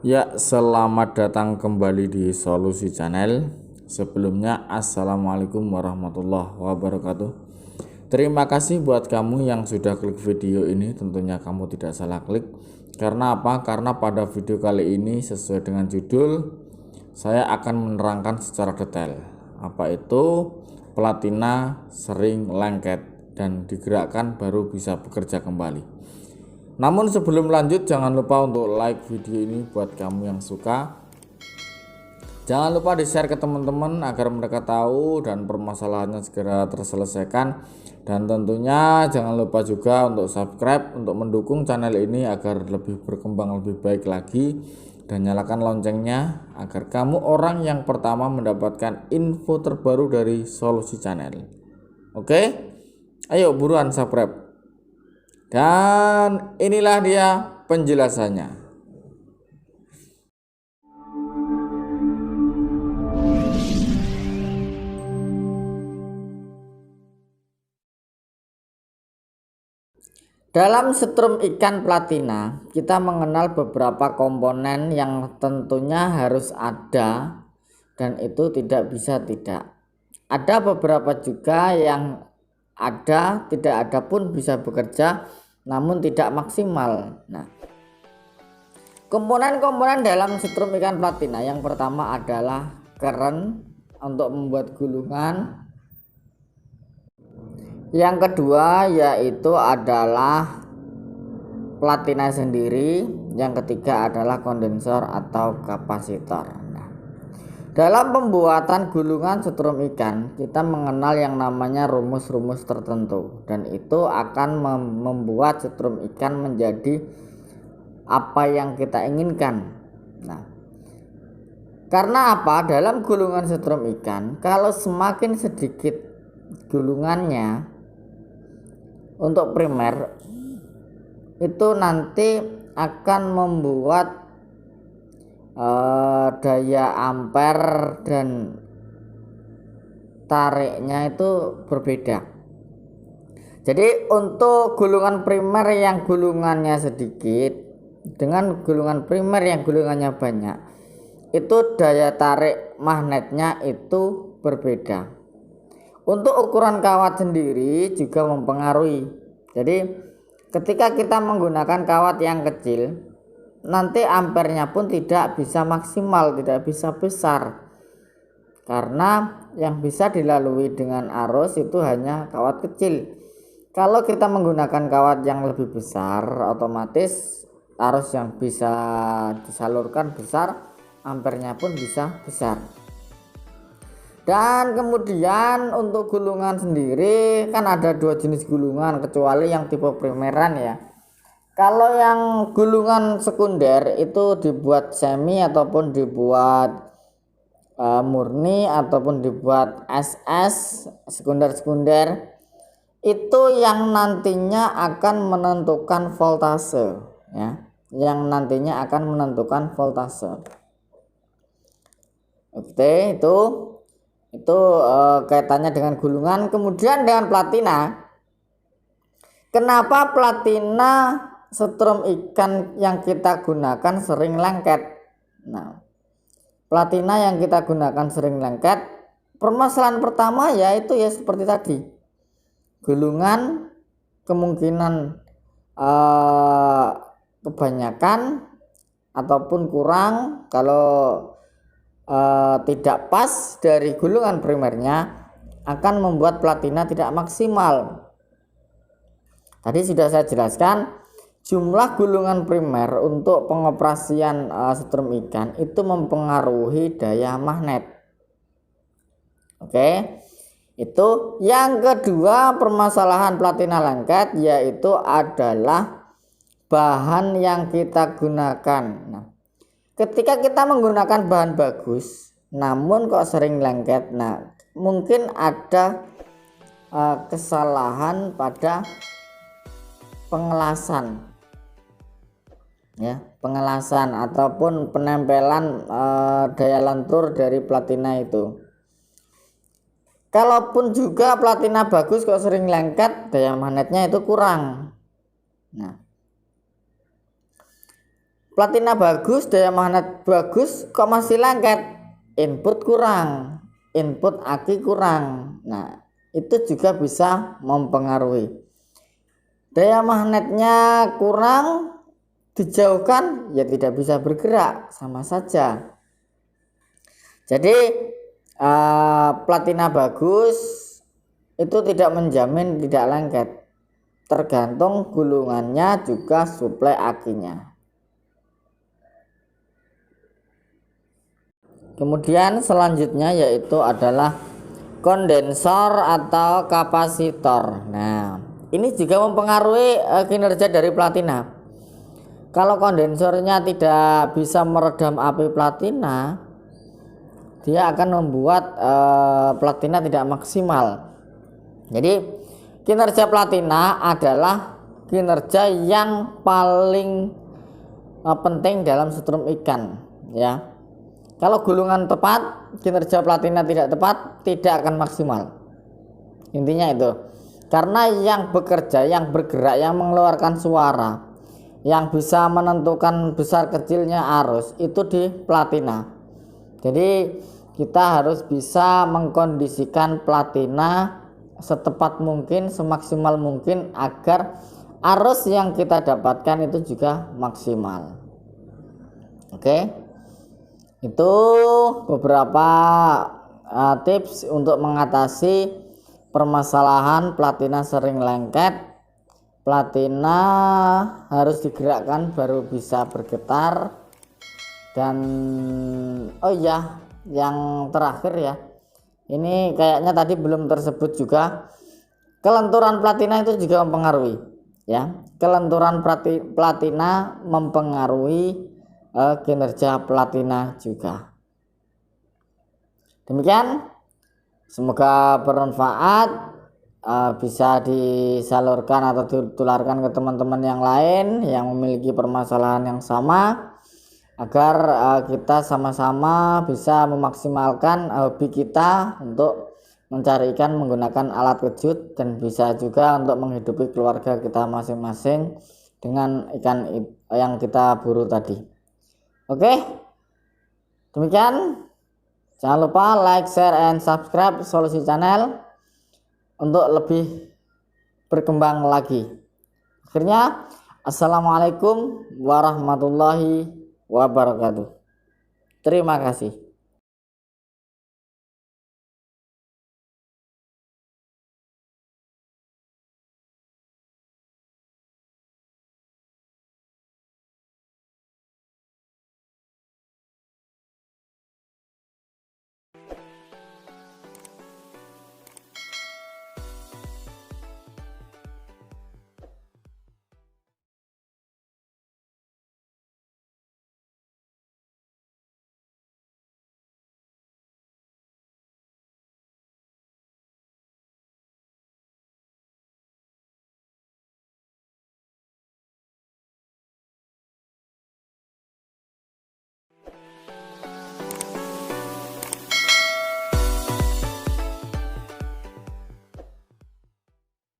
Ya, selamat datang kembali di Solusi Channel. Sebelumnya, Assalamualaikum warahmatullahi wabarakatuh. Terima kasih buat kamu yang sudah klik video ini. Tentunya kamu tidak salah klik. Karena apa? Karena pada video kali ini sesuai dengan judul, saya akan menerangkan secara detail apa itu platina sering lengket dan digerakkan baru bisa bekerja kembali. Namun sebelum lanjut, jangan lupa untuk like video ini buat kamu yang suka. Jangan lupa di share ke teman-teman agar mereka tahu dan permasalahannya segera terselesaikan. Dan tentunya jangan lupa juga untuk subscribe untuk mendukung channel ini agar lebih berkembang lebih baik lagi. Dan nyalakan loncengnya agar kamu orang yang pertama mendapatkan info terbaru dari Solusi Channel. Oke? Ayo buruan subscribe. Dan inilah dia penjelasannya. Dalam setrum ikan platina, kita mengenal beberapa komponen yang tentunya harus ada dan itu tidak bisa tidak. Ada beberapa juga yang ada, tidak ada pun bisa bekerja namun tidak maksimal. Nah, komponen-komponen dalam setrum ikan platina yang pertama adalah keren untuk membuat gulungan. Yang kedua yaitu adalah platina sendiri. Yang ketiga adalah kondensor atau kapasitor. Nah, dalam pembuatan gulungan setrum ikan, kita mengenal yang namanya rumus-rumus tertentu, dan itu akan membuat setrum ikan menjadi apa yang kita inginkan. Nah, karena apa? Dalam gulungan setrum ikan, kalau semakin sedikit gulungannya untuk primer, itu nanti akan membuat daya ampere dan tariknya itu berbeda. Jadi untuk gulungan primer yang gulungannya sedikit dengan gulungan primer yang gulungannya banyak, itu daya tarik magnetnya itu berbeda. Untuk ukuran kawat sendiri juga mempengaruhi. Jadi ketika kita menggunakan kawat yang kecil, nanti ampernya pun tidak bisa maksimal, tidak bisa besar. Karena yang bisa dilalui dengan arus itu hanya kawat kecil. Kalau kita menggunakan kawat yang lebih besar, otomatis arus yang bisa disalurkan besar, ampernya pun bisa besar. Dan kemudian untuk gulungan sendiri kan ada dua jenis gulungan kecuali yang tipe primeran ya. Kalau yang gulungan sekunder itu dibuat semi ataupun dibuat murni ataupun dibuat SS sekunder itu yang nantinya akan menentukan voltase ya. Yang nantinya akan menentukan voltase. Oke, itu kaitannya dengan gulungan. Kemudian dengan platina, kenapa platina setrum ikan yang kita gunakan sering lengket? Nah, platina yang kita gunakan sering lengket, permasalahan pertama yaitu ya seperti tadi, gulungan kemungkinan kebanyakan ataupun kurang. Kalau tidak pas dari gulungan primernya akan membuat platina tidak maksimal. Tadi sudah saya jelaskan jumlah gulungan primer untuk pengoperasian setrum ikan itu mempengaruhi daya magnet. Oke, itu yang kedua permasalahan platina lengket yaitu adalah bahan yang kita gunakan. Nah, ketika kita menggunakan bahan bagus namun kok sering lengket, nah mungkin ada kesalahan pada pengelasan ya, pengelasan ataupun penempelan daya lentur dari platina itu. Kalaupun juga platina bagus kok sering lengket, daya magnetnya itu kurang. Nah, platina bagus, daya magnet bagus, kok masih lengket? Input kurang, input aki kurang. Nah, itu juga bisa mempengaruhi. Daya magnetnya kurang, dijauhkan ya tidak bisa bergerak, sama saja. Jadi platina bagus itu tidak menjamin tidak lengket, tergantung gulungannya juga suplai akinya. Kemudian selanjutnya yaitu adalah kondensor atau kapasitor. Nah, ini juga mempengaruhi kinerja dari platina. Kalau kondensornya tidak bisa meredam api platina, dia akan membuat platina tidak maksimal. Jadi kinerja platina adalah kinerja yang paling penting dalam setrum ikan, ya. Kalau gulungan tepat, kinerja platina tidak tepat, tidak akan maksimal. Intinya itu. Karena yang bekerja, yang bergerak, yang mengeluarkan suara, yang bisa menentukan besar kecilnya arus itu di platina. Jadi kita harus bisa mengkondisikan platina setepat mungkin, semaksimal mungkin agar arus yang kita dapatkan itu juga maksimal. Oke. Itu beberapa tips untuk mengatasi permasalahan platina sering lengket. Platina harus digerakkan baru bisa bergetar. Dan oh iya, yang terakhir ya, ini kayaknya tadi belum tersebut juga, kelenturan platina itu juga mempengaruhi, ya. Kelenturan platina mempengaruhi kinerja platina juga. Demikian, semoga bermanfaat, bisa disalurkan atau ditularkan ke teman-teman yang lain yang memiliki permasalahan yang sama, agar kita sama-sama bisa memaksimalkan hobi kita untuk mencari ikan menggunakan alat kejut, dan bisa juga untuk menghidupi keluarga kita masing-masing dengan ikan yang kita buru tadi. Oke, demikian. Jangan lupa like, share, and subscribe Solusi Channel untuk lebih berkembang lagi. Akhirnya, assalamualaikum warahmatullahi wabarakatuh. Terima kasih.